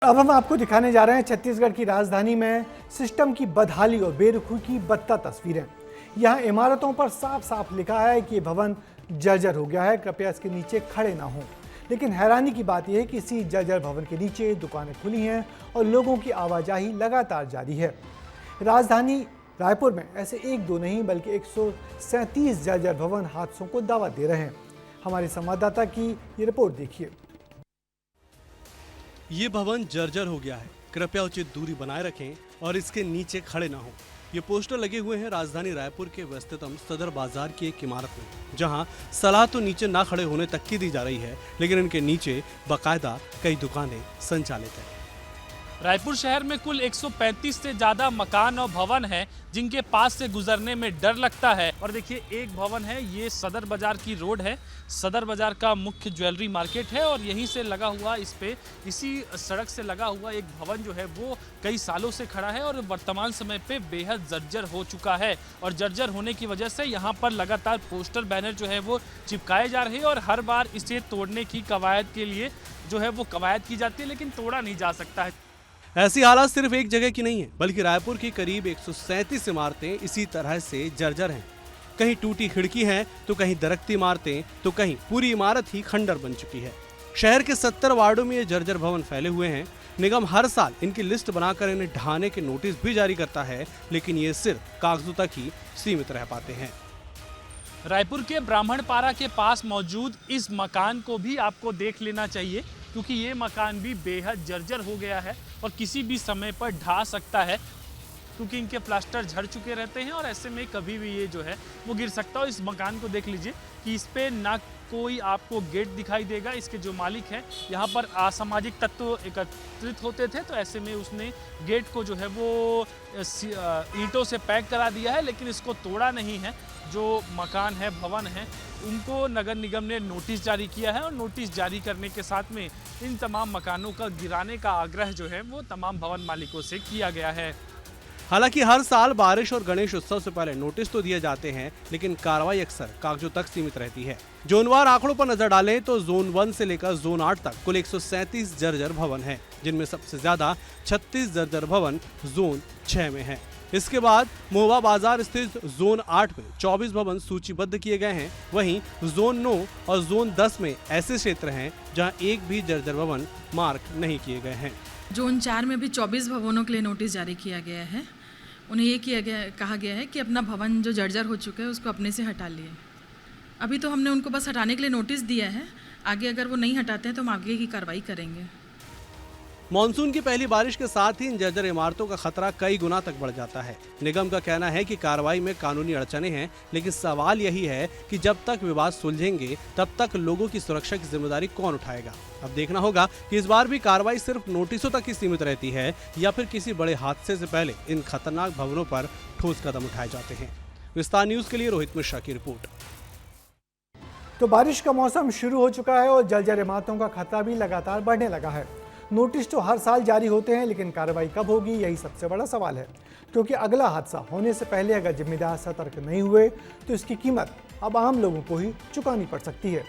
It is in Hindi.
अब हम आपको दिखाने जा रहे हैं छत्तीसगढ़ की राजधानी में सिस्टम की बदहाली और बेरुखी की बदतर तस्वीरें। यहाँ इमारतों पर साफ साफ लिखा है कि ये भवन जर्जर हो गया है, कृपया इसके नीचे खड़े ना हों। लेकिन हैरानी की बात यह है कि इसी जर्जर भवन के नीचे दुकानें खुली हैं और लोगों की आवाजाही लगातार जारी है। राजधानी रायपुर में ऐसे एक दो नहीं बल्कि 137 जर्जर भवन हादसों को दावत दे रहे हैं। हमारे संवाददाता की ये रिपोर्ट देखिए। ये भवन जर्जर हो गया है, कृपया उचित दूरी बनाए रखें और इसके नीचे खड़े ना हों। ये पोस्टर लगे हुए हैं राजधानी रायपुर के व्यस्ततम सदर बाजार की एक इमारत में, जहां सलाह तो नीचे ना खड़े होने तक की दी जा रही है, लेकिन इनके नीचे बाकायदा कई दुकानें संचालित हैं। रायपुर शहर में कुल 135 से ज्यादा मकान और भवन हैं जिनके पास से गुजरने में डर लगता है। और देखिए, एक भवन है, ये सदर बाजार की रोड है, सदर बाजार का मुख्य ज्वेलरी मार्केट है और यहीं से लगा हुआ इसी सड़क से लगा हुआ एक भवन जो है वो कई सालों से खड़ा है और वर्तमान समय पे बेहद जर्जर हो चुका है। और जर्जर होने की वजह से यहाँ पर लगातार पोस्टर बैनर जो है वो चिपकाए जा रहे हैं और हर बार इसे तोड़ने की कवायद के लिए जो है वो कवायद की जाती है, लेकिन तोड़ा नहीं जा सकता है। ऐसी हालत सिर्फ एक जगह की नहीं है, बल्कि रायपुर की करीब 137 इमारतें इसी तरह से जर्जर हैं। कहीं टूटी खिड़की है तो कहीं दरकती इमारतें, तो कहीं पूरी इमारत ही खंडर बन चुकी है। शहर के 70 वार्डों में ये जर्जर भवन फैले हुए हैं। निगम हर साल इनकी लिस्ट बनाकर इन्हें ढहाने के नोटिस भी जारी करता है, लेकिन ये सिर्फ कागजों तक ही सीमित रह पाते हैं। रायपुर के ब्राह्मणपारा के पास मौजूद इस मकान को भी आपको देख लेना चाहिए, क्योंकि ये मकान भी बेहद जर्जर हो गया है और किसी भी समय पर ढह सकता है, क्योंकि इनके प्लास्टर झड़ चुके रहते हैं और ऐसे में कभी भी ये जो है वो गिर सकता है। इस मकान को देख लीजिए कि इस पे ना कोई आपको गेट दिखाई देगा। इसके जो मालिक हैं, यहाँ पर असामाजिक तत्व एकत्रित होते थे, तो ऐसे में उसने गेट को जो है वो ईंटों से पैक करा दिया है, लेकिन इसको तोड़ा नहीं है। जो मकान है, भवन है, उनको नगर निगम ने नोटिस जारी किया है और नोटिस जारी करने के साथ में इन तमाम मकानों का गिराने का आग्रह जो है वो तमाम भवन मालिकों से किया गया है। हालांकि हर साल बारिश और गणेश उत्सव से पहले नोटिस तो दिए जाते हैं, लेकिन कार्रवाई अक्सर कागजों तक सीमित रहती है। जोनवार आंकड़ों पर नजर डालें तो जोन 1 से लेकर जोन 8 तक कुल 137 जर्जर भवन हैं, जिनमें सबसे ज्यादा 36 जर्जर भवन जोन 6 में हैं। इसके बाद महुआ बाजार स्थित जोन 8 में 24 भवन सूचीबद्ध किए गए हैं। वहीं जोन 9 और जोन 10 में ऐसे क्षेत्र हैं जहां एक भी जर्जर भवन मार्क नहीं किए गए हैं। जोन 4 में भी 24 भवनों के लिए नोटिस जारी किया गया है। उन्हें ये कहा गया है कि अपना भवन जो जर्जर हो चुका है उसको अपने से हटा लिए। अभी तो हमने उनको बस हटाने के लिए नोटिस दिया है, आगे अगर वो नहीं हटाते हैं तो हम आगे की कार्रवाई करेंगे। मानसून की पहली बारिश के साथ ही इन जर्जर इमारतों का खतरा कई गुना तक बढ़ जाता है। निगम का कहना है कि कार्रवाई में कानूनी अड़चने हैं, लेकिन सवाल यही है कि जब तक विवाद सुलझेंगे तब तक लोगों की सुरक्षा की जिम्मेदारी कौन उठाएगा। अब देखना होगा कि इस बार भी कार्रवाई सिर्फ नोटिसों तक ही सीमित रहती है या फिर किसी बड़े हादसे से पहले इन खतरनाक भवनों पर ठोस कदम उठाए जाते हैं। विस्तार न्यूज के लिए रोहित मिश्रा की रिपोर्ट। तो बारिश का मौसम शुरू हो चुका है और जर्जर इमारतों का खतरा भी लगातार बढ़ने लगा है। नोटिस तो हर साल जारी होते हैं, लेकिन कार्रवाई कब होगी यही सबसे बड़ा सवाल है, क्योंकि अगला हादसा होने से पहले अगर जिम्मेदार सतर्क नहीं हुए तो इसकी कीमत अब आम लोगों को ही चुकानी पड़ सकती है।